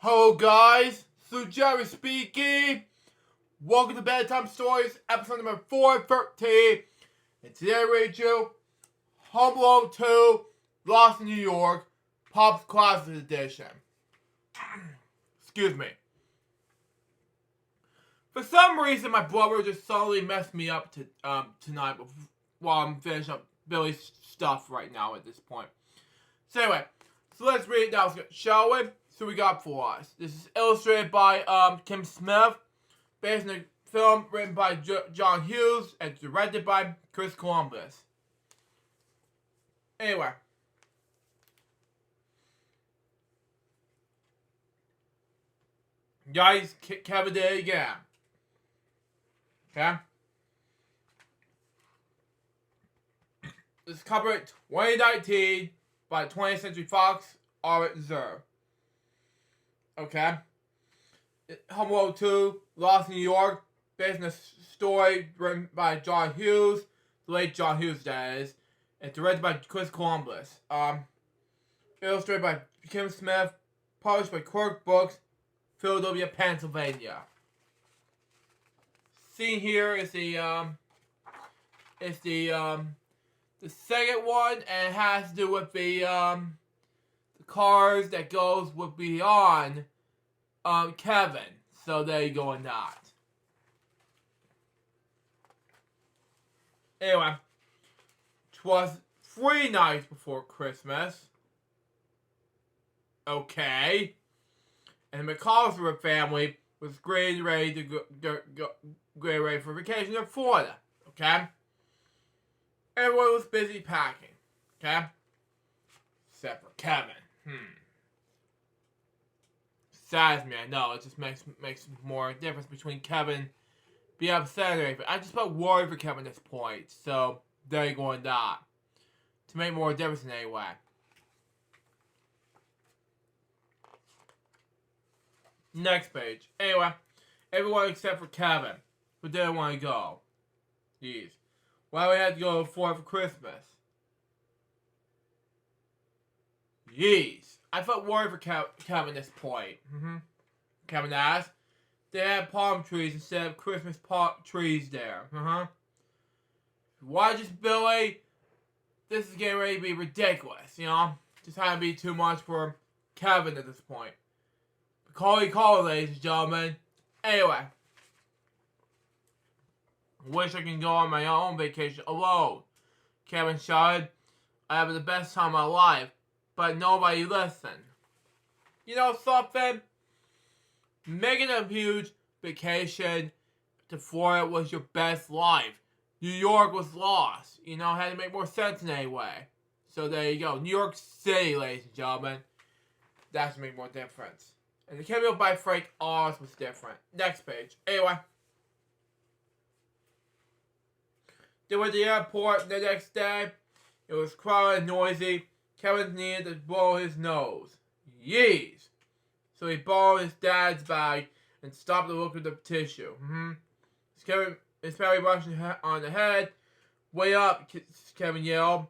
Hello guys, so Jerry speaking. Welcome to Bedtime Stories, episode number 413. And today I read you Home Alone 2, Lost in New York, Pop's Classic Edition. Excuse me. For some reason, my brother just suddenly messed me up tonight while I'm finishing up Billy's stuff right now at this point. So anyway, let's read it now, shall we? So we got for us. This is illustrated by Kim Smith, based on a film written by John Hughes and directed by Chris Columbus. Anyway. Guys, Kevin did it again. Okay? This is copyright 2019 by 20th Century Fox, Art Reserve. Okay? Home Alone 2, Lost in New York, based on a story written by John Hughes, the late John Hughes, that is, and directed by Chris Columbus. Illustrated by Kim Smith, published by Quirk Books, Philadelphia, Pennsylvania. Scene here is the second one, and it has to do with the cars that goes with beyond Kevin. So there you go on that. Anyway, 'twas 3 nights before Christmas. Okay. And the McCallsworth family was getting ready to get ready for vacation in Florida. Okay? Everyone was busy packing. Okay? Except for Kevin. Saddens me, I know. It just makes more difference between Kevin being upset or anything. I just felt worried for Kevin at this point. So, there you go on that. To make more difference in any way. Next page. Anyway, everyone except for Kevin, who didn't want to go. Jeez. Why we had to go to Florida for Christmas? Jeez. I felt worried for Kevin at this point. Kevin asked. They had palm trees instead of Christmas trees there. Why just Billy? This is getting ready to be ridiculous, you know? Just had to be too much for Kevin at this point. Call, ladies and gentlemen. Anyway. Wish I can go on my own vacation alone. Kevin shouted. I have the best time of my life, but nobody listened. You know something? Making a huge vacation to Florida was your best life. New York was lost. You know, had to make more sense in any way. So there you go. New York City, ladies and gentlemen. That's make more difference. And the cameo by Frank Oz was different. Next page. Anyway. They went to the airport the next day. It was crowded and noisy. Kevin needed to blow his nose. Yeez. So he borrowed his dad's bag and stopped to look at the tissue. His family rushed on ahead. Way up, Kevin yelled.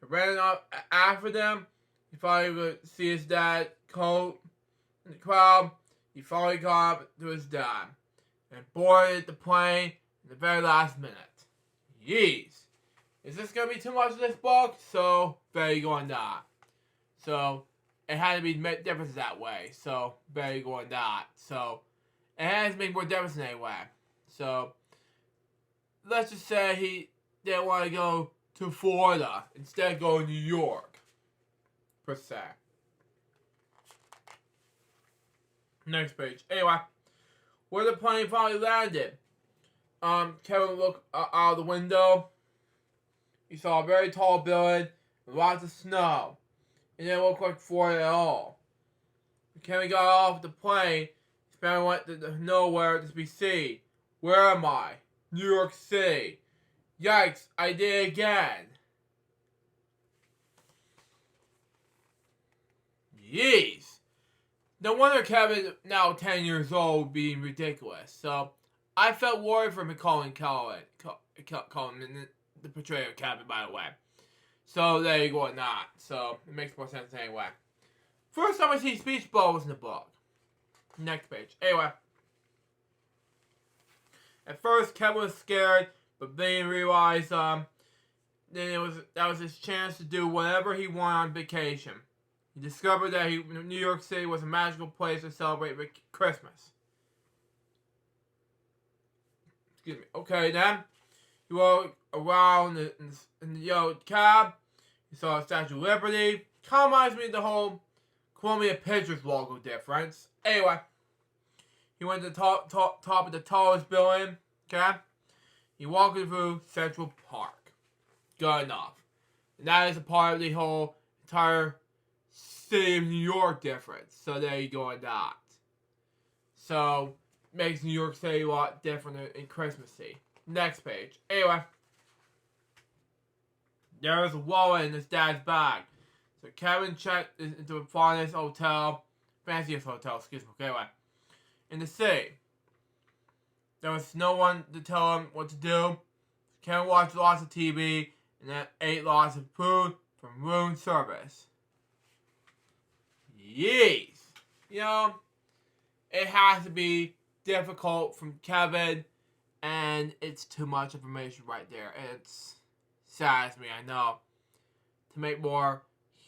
He ran up after them. He thought he would see his dad's coat in the crowd. He finally got up to his dad and boarded the plane in the very last minute. Yeez. Is this going to be too much of this book? So, there you go on that. So, it had to be different that way. So, there you go on that. So, it has to make more difference in any way. So, let's just say he didn't want to go to Florida. Instead, go to New York. Per se. Next page. Anyway, where the plane finally landed. Kevin looked out of the window. He saw a very tall building with lots of snow. It didn't look like Florida at all. When Kevin got off the plane, his family went to nowhere to be seen. Where am I? New York City. Yikes, I did it again. Jeez. No wonder Kevin, now 10 years old, being ridiculous. So, I felt worried for Macaulay Culkin in the portrayal of Kevin, by the way. So, there you go on that. So, it makes more sense anyway. First time I see speech bubbles in the book. Next page. Anyway. At first, Kevin was scared, but then he realized that was his chance to do whatever he wanted on vacation. He discovered that New York City was a magical place to celebrate Christmas. Excuse me. Okay, then he walked around in the yellow cab. He saw the Statue of Liberty. Kind of reminds me of the whole Columbia Pictures logo difference. Anyway, he went to the top of the tallest building. Okay, he walked through Central Park. Good enough. And that is a part of the whole entire city of New York difference. So there you go on that. So makes New York City a lot different in Christmassy. Next page. Anyway, there was a wallet in his dad's bag. So Kevin checked into the fanciest hotel, excuse me, anyway, in the city. There was no one to tell him what to do. Kevin watched lots of TV and then ate lots of food from room service. Yeez. You know, it has to be difficult from Kevin, and it's too much information right there. It's saddens me, I know, to make more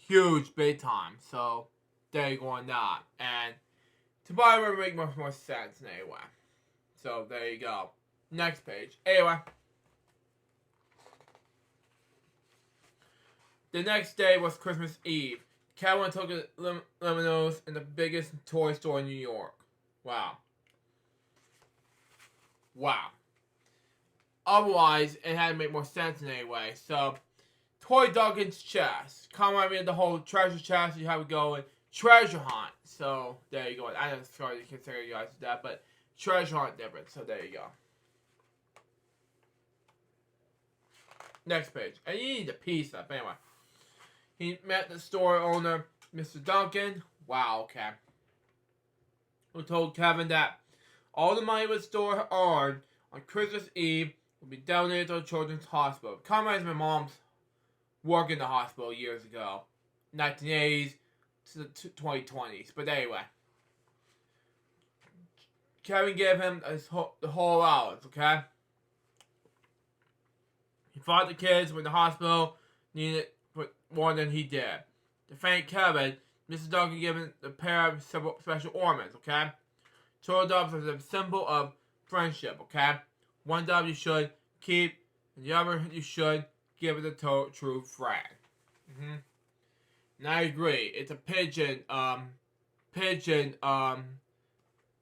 huge bedtime. So there you go on that. And to probably make much more sense anyway. So there you go. Next page. Anyway. The next day was Christmas Eve. Kevin took a limos in the biggest toy store in New York. Wow. Wow. Otherwise, it had to make more sense in any way. So, Toy Duncan's chest. Come on, the whole treasure chest. You have to go and treasure hunt. So, there you go. I don't sorry to consider you guys that, but treasure hunt different. So, there you go. Next page. And you need to piece up. Anyway. He met the store owner, Mr. Duncan. Wow, okay. Who told Kevin that all the money the store earned on Christmas Eve would be donated to the Children's Hospital. Kind of reminds my mom's work in the hospital years ago. 1980s to the 2020s. But anyway. Kevin gave him the whole allowance, okay? He thought the kids were in the hospital needed more than he did. To thank Kevin, Mr. Duncan gave him a pair of several special ornaments, okay? Two doves as a symbol of friendship, okay? One dove you should keep, and the other you should give it a true friend. And I agree. It's a pigeon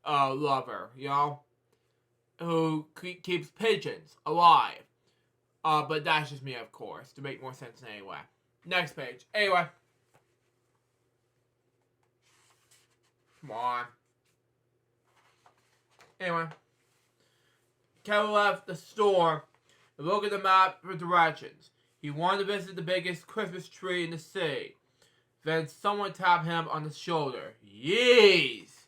lover, you know? Who keeps pigeons alive. But that's just me, of course, to make more sense anyway. Next page. Anyway. Come on. Anyway. Kevin left the store and looked at the map for directions. He wanted to visit the biggest Christmas tree in the city. Then someone tapped him on the shoulder. Yeez!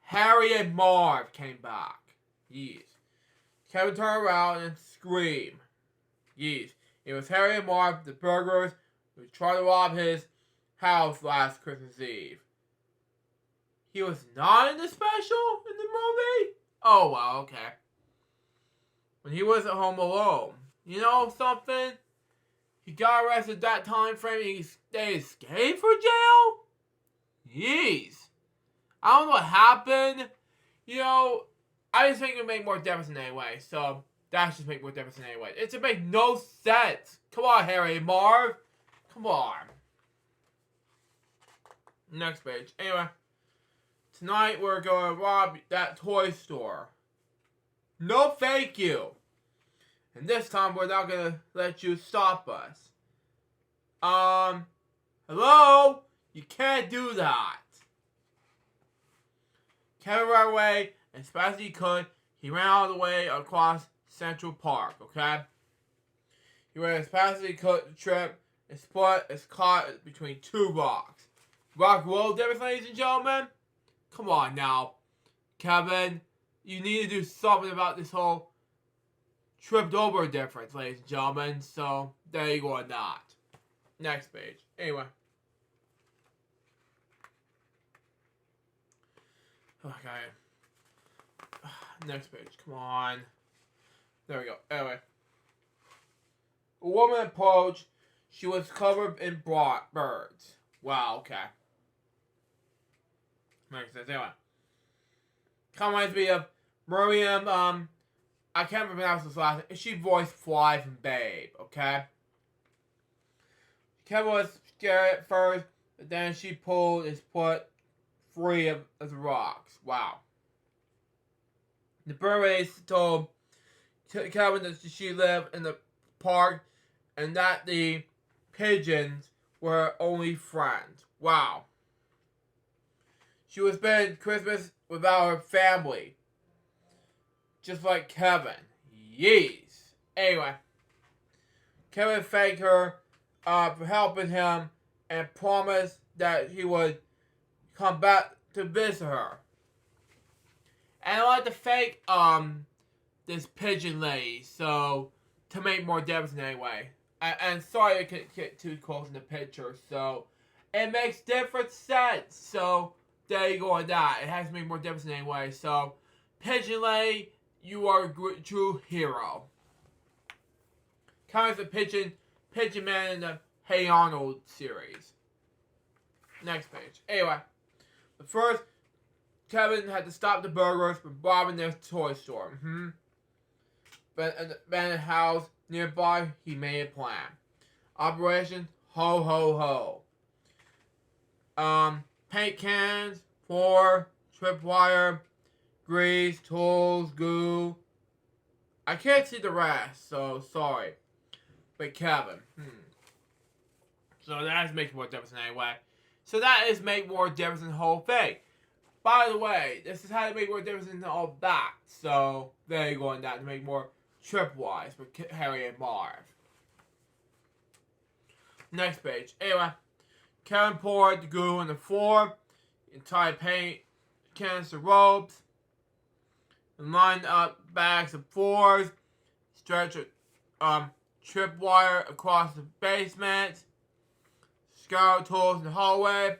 Harry and Marv came back. Yeez. Kevin turned around and screamed. Yeez. It was Harry and Marv, the burglars, who tried to rob his house last Christmas Eve. He was not in the special in the movie? Oh, well, okay. When he was at home alone. You know something? He got arrested that time frame and they escaped for jail? Yeez. I don't know what happened. You know, I just think it would make more difference in any way. So, that should make more difference in any way. It should make no sense. Come on, Harry and Marv. Come on. Next page. Anyway. Tonight we're going to rob that toy store. No thank you. And this time we're not going to let you stop us. Hello? You can't do that. Kevin ran away, and as fast as he could, he ran all the way across Central Park, okay? He ran as fast as he could the trip, and split is caught between two rocks. Rock roll difference, ladies and gentlemen? Come on now. Kevin, you need to do something about this whole tripped over difference, ladies and gentlemen. So, there you go on that. Next page. Anyway. Okay. Next page. Come on. There we go. Anyway. A woman approached. She was covered in birds. Wow, okay. Makes sense. Anyway. Kind of reminds me of Miriam, I can't pronounce this last name. She voiced Fly from Babe, okay? Kevin was scared at first, but then she pulled his foot free of the rocks. Wow. The bird told Kevin that she lived in the park and that the pigeons were only friends. Wow. She was spending Christmas without her family. Just like Kevin. Yeez. Anyway. Kevin thanked her for helping him and promised that he would come back to visit her. And I like to thank this pigeon lady, so to make more difference anyway. And sorry I couldn't get too close in the picture, so it makes different sense. So there you go on that. It has to make more difference anyway. So Pigeon Lady, you are a true hero. Kind of the Pigeon Man in the Hey Arnold series. Next page. Anyway, but first, Kevin had to stop the burglars from robbing their toy store. But in the abandoned house nearby, he made a plan. Operation Ho Ho Ho. Paint cans, floor, tripwire, grease, tools, goo. I can't see the rest, so sorry. But Kevin. So that is making more difference anyway. So that is make more difference in the whole thing. By the way, this is how to make more difference in all that. So there you go on that to make more tripwise for Harry and Marv. Next page. Anyway, Kevin poured the glue on the floor, and tied paint cans to ropes, and lined up bags of floors, stretched tripwire across the basement, scoured tools in the hallway,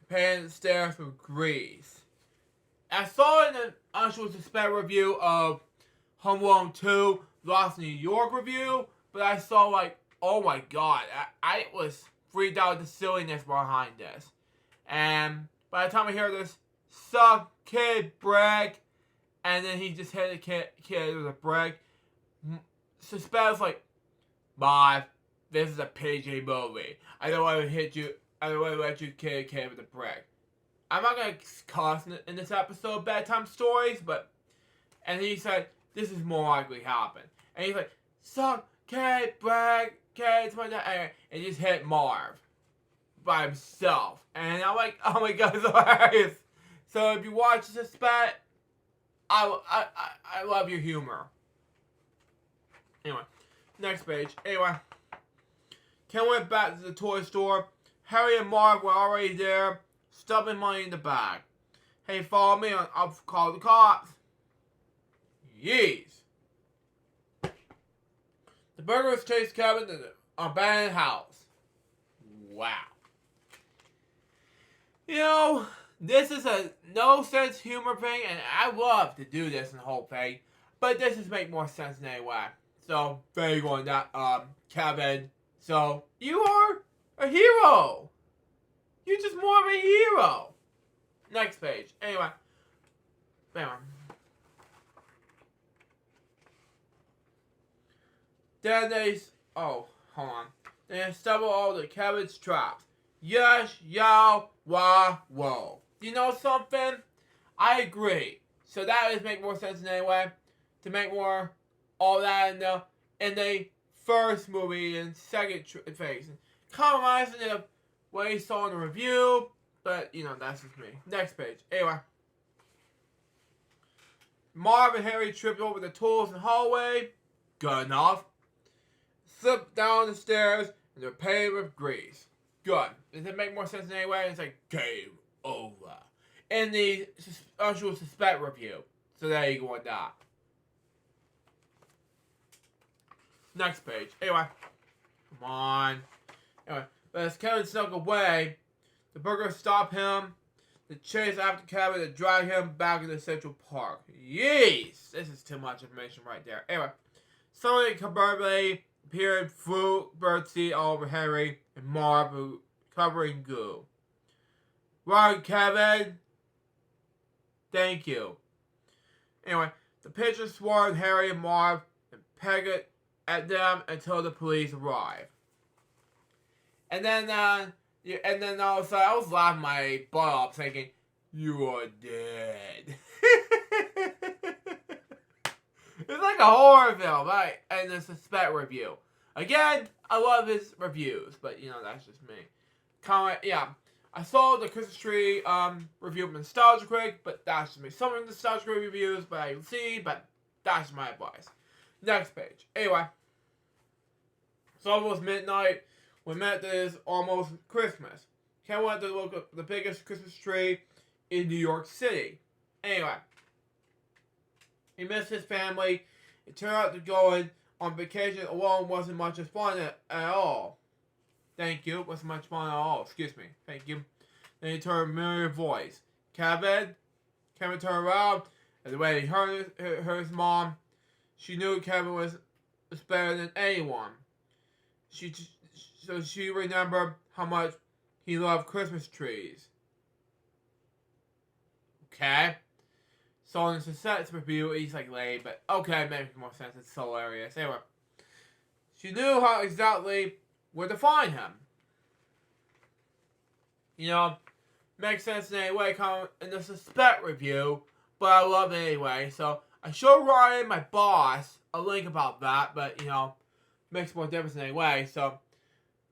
painted the stairs with grease. I saw in the Unusual Suspect review of Home Alone 2 Lost in New York review, but I saw like, oh my god, I was freaked out at the silliness behind this. And by the time I hear this, suck kid brick, and then he just hit the kid with a brick, Suspect's like, Bob, this is a PG movie. I don't want to hit you. I don't want to let you kill a kid with a brick. I'm not going to cuss in this episode of Bedtime Stories, but... And he said, this is more likely happen. And he's like, suck, kid, brick, kid, something like that. And he just hit Marv by himself. And I'm like, oh my god, it's hilarious. So if you watch Suspect, I love your humor. Anyway, next page. Anyway, Ken went back to the toy store. Harry and Marv were already there, stuffing money in the bag. Hey, follow me, I'll call the cops. Yeez. The burglars chased Kevin to the abandoned house. Wow. You know, this is a no-sense humor thing, and I love to do this in the whole thing, but this just makes more sense than anyway. So, there you go on that, Kevin. So, you are a hero. You're just more of a hero. Next page. Anyway. Bam. Then they... Oh, hold on. They stumble over Kevin's traps. Yes, yow, wah, whoa. You know something? I agree. So that would make more sense anyway. To make more all that in the first movie and second phase. Compromising of what you saw in the review. But, you know, that's just me. Next page. Anyway. Marv and Harry tripped over the tools in the hallway. Good enough. Slipped down the stairs and they're paved with grease. Good. Does it make more sense anyway? It's like, game over. In the Unusual Suspect review. So there you go on that. Next page. Anyway. Come on. Anyway. But as Kevin snuck away, the burglars stop him. to chase after Kevin to drag him back into Central Park. Yeez! This is too much information right there. Anyway, suddenly Kimberly appeared through birdseed all over Harry and Marv, who covering goo. Right, Kevin? Thank you. Anyway, the pitcher swarmed Harry and Marv and pegged at them until the police arrived. And then all of a sudden, I was laughing my butt off, thinking, "You are dead." It's like a horror film, right? And a suspect review. Again, I love his reviews, but that's just me. Yeah. I saw the Christmas tree review of Nostalgia Critic, but that's just me. Some of the Nostalgia Critic reviews, but I see, but that's my advice. Next page. Anyway, it's almost midnight. We met this almost Christmas. Ken went to look at the biggest Christmas tree in New York City. Anyway, he missed his family. It turned out to going on vacation alone wasn't much as fun at all. Thank you. Wasn't much fun at all. Excuse me. Thank you. Then he turned a familiar voice. Kevin? Kevin turned around, and the way he heard his mom, she knew Kevin was better than anyone. So she remembered how much he loved Christmas trees. Okay. So in the success review, he's like lame, but okay, it makes more sense. It's hilarious. Anyway, she knew how exactly where to find him. Makes sense in any way, kind of in the suspect review, but I love it anyway. So I showed Ryan, my boss, a link about that, but makes more difference in any way. So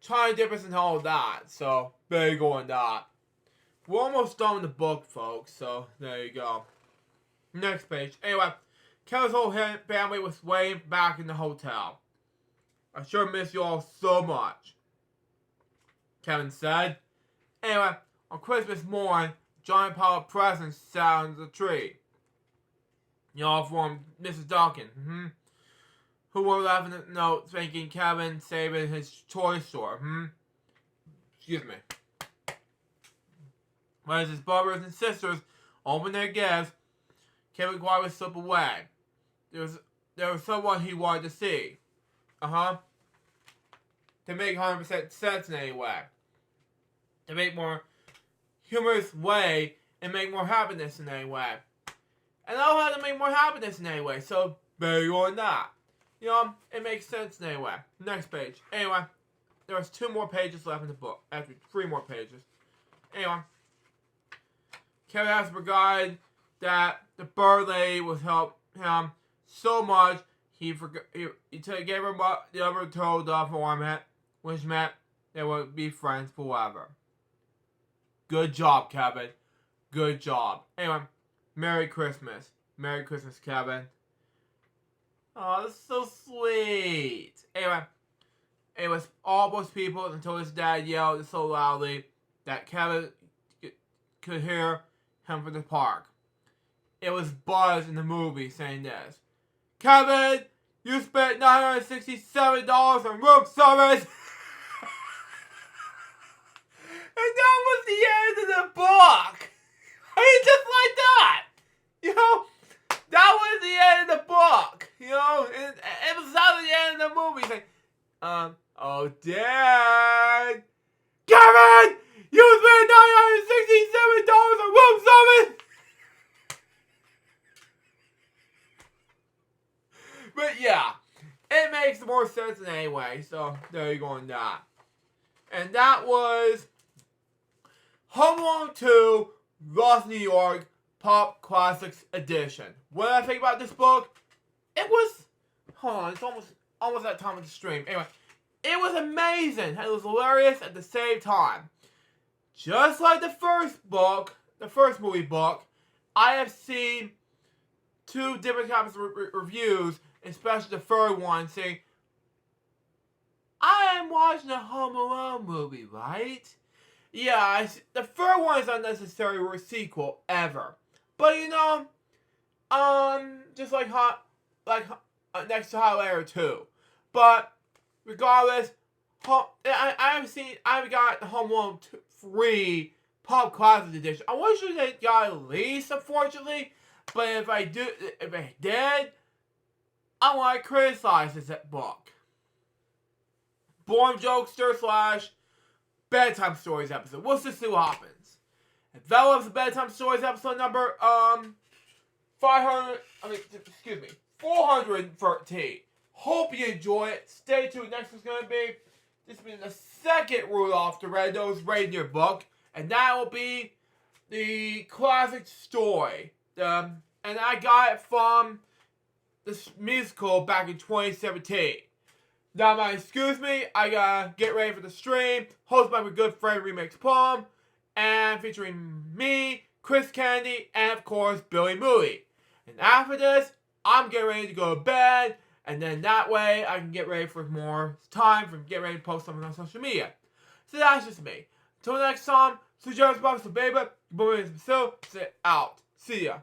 trying difference in all of that. So there you go on that. We're almost done with the book, folks. So there you go. Next page. Anyway, Kevin's whole family was waiting back in the hotel. "I sure miss you all so much," Kevin said. Anyway, on Christmas morning, a giant pile of presents sat under the tree. From Mrs. Dawkins, who were laughing at the note, thinking Kevin saving his toy store, Excuse me. As his brothers and sisters opened their gifts, Kevin quietly slipped away. There was someone he wanted to see. To make 100% sense in any way. To make more humorous way and make more happiness in any way. And I don't know how to make more happiness in any way, so there you go on that. It makes sense in any way. Next page. Anyway, there was 2 more pages left in the book. Actually, 3 more pages. Anyway, Kevin asked the guide that the bird lady would help him so much he gave her what the other told the informant, which meant they would be friends forever. Good job, Kevin. Good job. Anyway, Merry Christmas. Merry Christmas, Kevin. Oh, that's so sweet. Anyway, it was all those people until his dad yelled so loudly that Kevin could hear him from the park. It was Buzz in the movie saying this. "Kevin, you spent $967 on room service." And that was the end of the book. I mean, just like that. That was the end of the book. And it was not the end of the movie. He's like, "Oh, Dad. Kevin, you spent $967 on room service." But yeah, it makes more sense in any way. So there you go on that. And that was Home Alone 2, Lost New York, Pop Classics Edition. What did I think about this book? It was, it's almost that time of the stream. Anyway, it was amazing. It was hilarious at the same time. Just like the first book, the first movie book, I have seen 2 different types of reviews, especially the third one, saying, "I am watching a Home Alone movie, right?" Yeah, the third one is unnecessary for a sequel ever. But just like next to Hot Air 2. But regardless, I haven't got the Home Alone 3 Pop Classic Edition. I wish it got released, unfortunately, but if I did, I want to criticize this book. Born Jokester / Bedtime Stories episode. We'll just see what happens. If that was the Bedtime Stories episode number 413. Hope you enjoy it. Stay tuned. Next is going to be, this will be the second Rudolph the Red-Nosed Reindeer book, and that will be the classic story. And I got it from this musical back in 2017. Now, excuse me, I gotta get ready for the stream, hosted by my good friend Remix Palm, and featuring me, Chris Candy, and of course, Billy Moody. And after this, I'm getting ready to go to bed, and then that way, I can get ready for more time for get ready to post something on social media. So that's just me. Until next time, so Jarvis Box, so baby, boys, so, sit out. See ya.